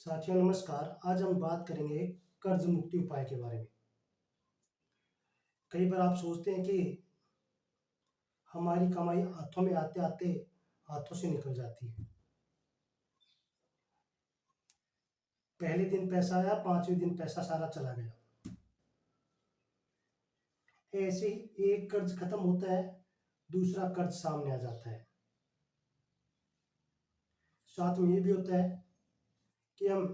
साथियों नमस्कार। आज हम बात करेंगे कर्ज मुक्ति उपाय के बारे में। कई बार आप सोचते हैं कि हमारी कमाई हाथों में आते-आते हाथों से निकल जाती है। पहले दिन पैसा आया, 5वें दिन पैसा सारा चला गया। ऐसे ही एक कर्ज खत्म होता है, दूसरा कर्ज सामने आ जाता है। साथ में ये भी होता है कि हम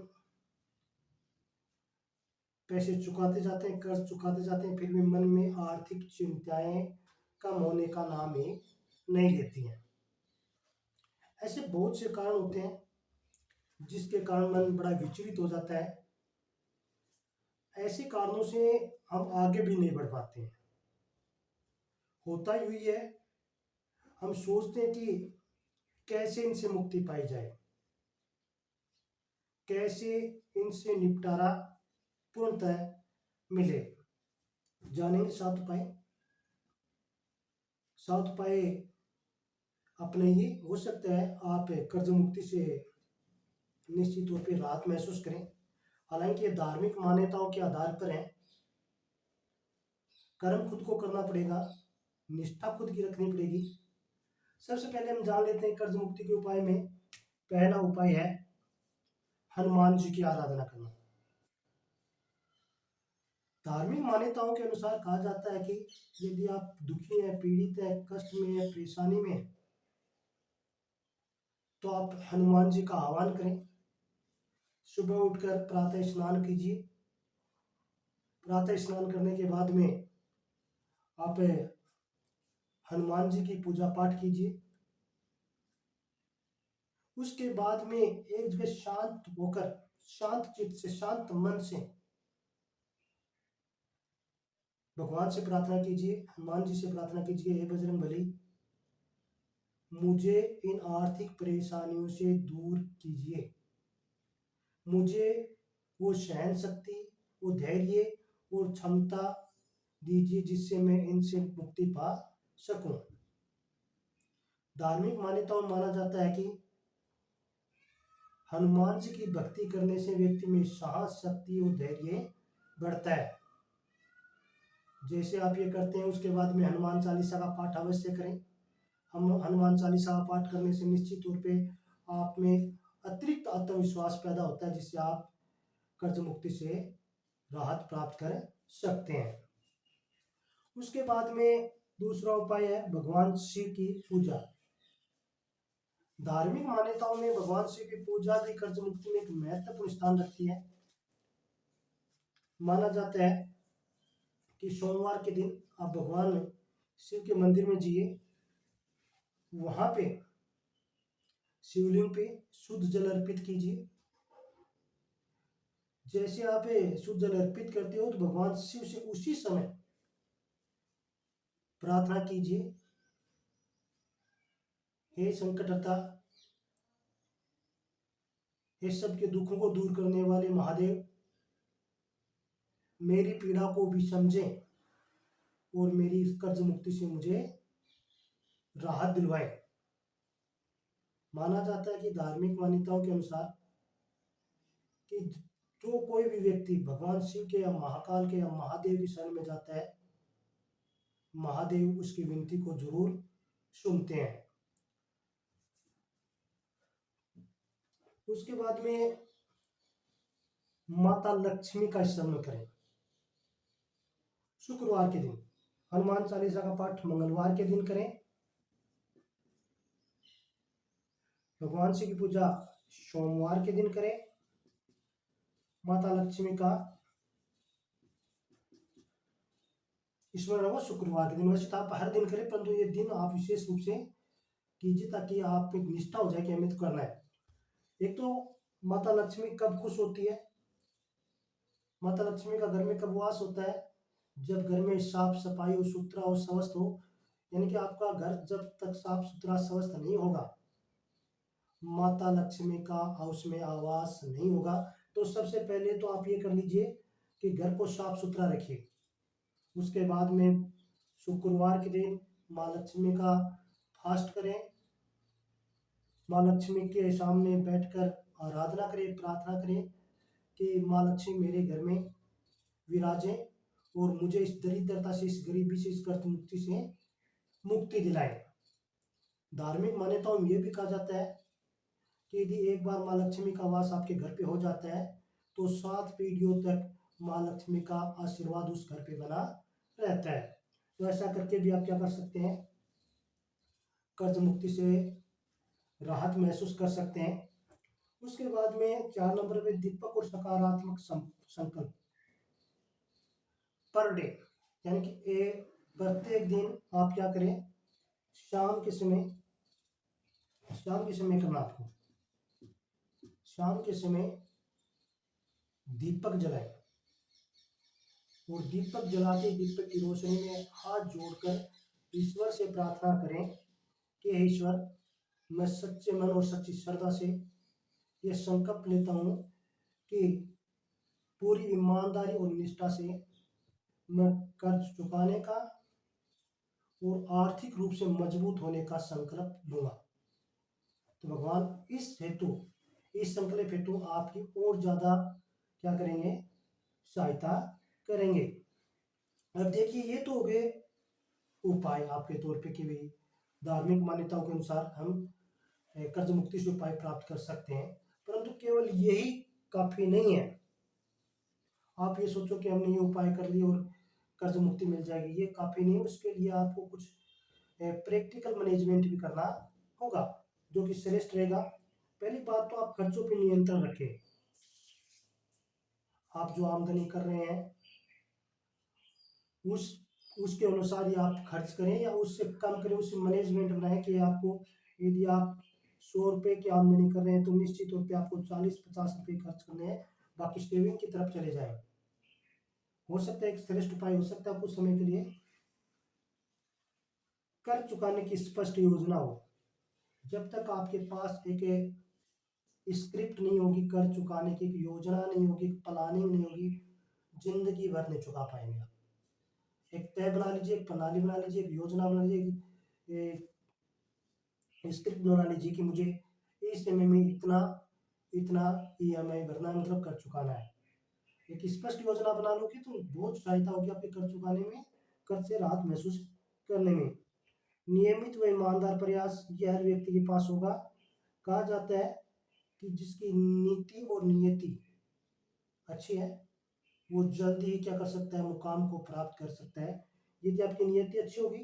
पैसे चुकाते जाते हैं, कर्ज चुकाते जाते हैं, फिर भी मन में आर्थिक चिंताएं कम होने का नाम ही नहीं लेती हैं। ऐसे बहुत से कारण होते हैं जिसके कारण मन बड़ा विचलित हो जाता है। ऐसे कारणों से हम आगे भी नहीं बढ़ पाते हैं। होता ही हुई है, हम सोचते हैं कि कैसे इनसे मुक्ति पाई जाए, कैसे इनसे निपटारा पूर्णतः मिले। जानेंगे 7 उपाय। 7 उपाय अपने ही हो सकता है आप कर्ज मुक्ति से निश्चित तौर पे राहत महसूस करें। हालांकि ये धार्मिक मान्यताओं के आधार पर है। कर्म खुद को करना पड़ेगा, निष्ठा खुद की रखनी पड़ेगी। सबसे पहले हम जान लेते हैं कर्ज मुक्ति के उपाय में। पहला उपाय है हनुमान जी की आराधना करना। धार्मिक मान्यताओं के अनुसार कहा जाता है कि यदि आप दुखी हैं, पीड़ित हैं, कष्ट में हैं, परेशानी में हैं, तो आप हनुमान जी का आह्वान करें। सुबह उठकर प्रातः स्नान कीजिए। प्रातः स्नान करने के बाद में आप हनुमान जी की पूजा पाठ कीजिए। उसके बाद में एक जगह शांत होकर, शांत चित्त से, शांत मन से भगवान से प्रार्थना कीजिए, हनुमान जी से प्रार्थना कीजिए, हे बजरंगबली, मुझे इन आर्थिक परेशानियों से दूर कीजिए। मुझे वो सहन शक्ति, वो धैर्य और क्षमता दीजिए जिससे मैं इनसे मुक्ति पा सकूं। धार्मिक मान्यताओं में माना जाता है कि हनुमान जी की भक्ति करने से व्यक्ति में साहस, शक्ति और धैर्य बढ़ता है। जैसे आप ये करते हैं उसके बाद में हनुमान चालीसा का पाठ अवश्य करें। हम हनुमान चालीसा का पाठ करने से निश्चित तौर पे आप में अतिरिक्त आत्मविश्वास पैदा होता है, जिससे आप कर्ज मुक्ति से राहत प्राप्त कर सकते हैं। उसके बाद में दूसरा उपाय है भगवान शिव की पूजा। धार्मिक मान्यताओं में भगवान शिव की पूजा भी कर्ज मुक्ति में एक महत्वपूर्ण स्थान रखती है। माना जाता है कि सोमवार के दिन आप भगवान शिव के मंदिर में जाइए, वहां पे शिवलिंग पे शुद्ध जल अर्पित कीजिए। जैसे आप शुद्ध जल अर्पित करते हो तो भगवान शिव से उसी समय प्रार्थना कीजिए, हे संकटहर्ता, हे सबके दुखों को दूर करने वाले महादेव, मेरी पीड़ा को भी समझें और मेरी इस कर्ज मुक्ति से मुझे राहत दिलवाए। माना जाता है कि धार्मिक मान्यताओं के अनुसार कि जो कोई भी व्यक्ति भगवान शिव के या महाकाल के या महादेव की शरण में जाता है, महादेव उसकी विनती को जरूर सुनते हैं। उसके बाद में माता लक्ष्मी का स्मरण करें। शुक्रवार के दिन हनुमान चालीसा का पाठ मंगलवार के दिन करें। भगवान शिव की पूजा सोमवार के दिन करें। माता लक्ष्मी का स्मरण हो शुक्रवार के दिन। वैसे तो आप हर दिन करें, परंतु ये दिन आप विशेष रूप से कीजिए ताकि आप एक निष्ठा हो जाए कि हमें तो करना है। एक तो माता लक्ष्मी कब खुश होती है, माता लक्ष्मी का घर में कब वास होता है, जब घर में साफ सफाई और सुथरा और स्वस्थ हो। यानी कि आपका घर जब तक साफ सुथरा स्वस्थ नहीं होगा, माता लक्ष्मी का हाउस में आवास नहीं होगा। तो सबसे पहले तो आप ये कर लीजिए कि घर को साफ सुथरा रखिए। उसके बाद में शुक्रवार के दिन माँ लक्ष्मी का फास्ट करें। माँ लक्ष्मी के सामने बैठकर आराधना करें, प्रार्थना करें कि माँ लक्ष्मी मेरे घर में विराजें और मुझे इस दरिद्रता से, इस गरीबी से, इस कर्ज मुक्ति से मुक्ति दिलाए। धार्मिक मान्यताओं में ये भी कहा जाता है कि यदि एक बार माँ लक्ष्मी का वास आपके घर पे हो जाता है तो 7 पीढ़ियों तक माँ लक्ष्मी का आशीर्वाद उस घर पे बना रहता है। तो ऐसा करके भी आप क्या कर सकते हैं, कर्ज मुक्ति से राहत महसूस कर सकते हैं। उसके बाद में 4 नंबर पे दीपक और सकारात्मक संकल्प पर डे, यानी कि प्रत्येक दिन आप क्या करें, शाम के समय, शाम के समय करना आपको, शाम के समय दीपक जलाएं और दीपक जला के दीपक की रोशनी में हाथ जोड़कर ईश्वर से प्रार्थना करें कि हे ईश्वर, मैं सच्चे मन और सच्ची श्रद्धा से ये संकल्प लेता हूँ कि पूरी ईमानदारी और निष्ठा से मैं कर्ज चुकाने का और आर्थिक रूप से मजबूत होने का संकल्प लूंगा। तो भगवान इस संकल्प हेतु आपकी और ज्यादा क्या करेंगे, सहायता करेंगे। अब देखिए, ये तो हो गए उपाय आपके तौर पे कि भाई धार्मिक मान्यताओं के अनुसार हम कर्ज मुक्ति से उपाय प्राप्त कर सकते हैं, परंतु केवल यही काफी नहीं है। आप ये सोचो कि हमने ये उपाय कर लिए और कर्ज मुक्ति मिल जाएगी, ये काफी नहीं है। उसके लिए आपको कुछ प्रैक्टिकल मैनेजमेंट भी करना होगा जो कि श्रेष्ठ रहेगा। पहली बात तो आप खर्चों पे नियंत्रण रखें। आप जो आमदनी कर रहे हैं उस उसके अनुसार ही आप खर्च करें या उससे कम करें, उससे मैनेजमेंट बनाएं कि आपको, यदि आप 100 रुपए की आमदनी कर रहे हैं तो निश्चित तौर पे आपको 40-50 रुपए खर्च करने हैं, बाकी सेविंग की तरफ चले जाएं। हो सकता है एक श्रेष्ठ उपाय हो सकता है कुछ समय के लिए, कर चुकाने की स्पष्ट योजना हो। जब तक आपके पास एक स्क्रिप्ट नहीं होगी, कर चुकाने की एक योजना नहीं होगी, प्लानिंग नहीं होगी, जिंदगी भर नहीं चुका पाएंगे आप। एक तय बना लीजिए, एक प्रणाली बना लीजिए, एक योजना बना लीजिए, एक स्क्रिप्ट बना लीजिए कि मुझे इस समय में इतना इतना ईएमआई भरना है, मतलब कर चुकाना है। एक स्पष्ट योजना बना लोगे तो बहुत सहायता होगी आपके कर चुकाने में, कर्ज से राहत महसूस करने में। नियमित व ईमानदार प्रयास ये हर व्यक्ति के पास होगा। कहा जाता है कि जिसकी नीति और नियति अच्छी है वो जल्दी ही क्या कर सकता है, मुकाम को प्राप्त कर सकता है। यदि आपकी नियति अच्छी होगी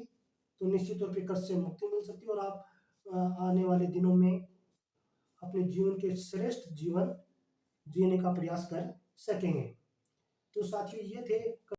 तो निश्चित तौर पे कर्ज से मुक्ति मिल सकती है और आप आने वाले दिनों में अपने जीवन के श्रेष्ठ जीवन जीने का प्रयास कर सकेंगे। तो साथियों, ये थे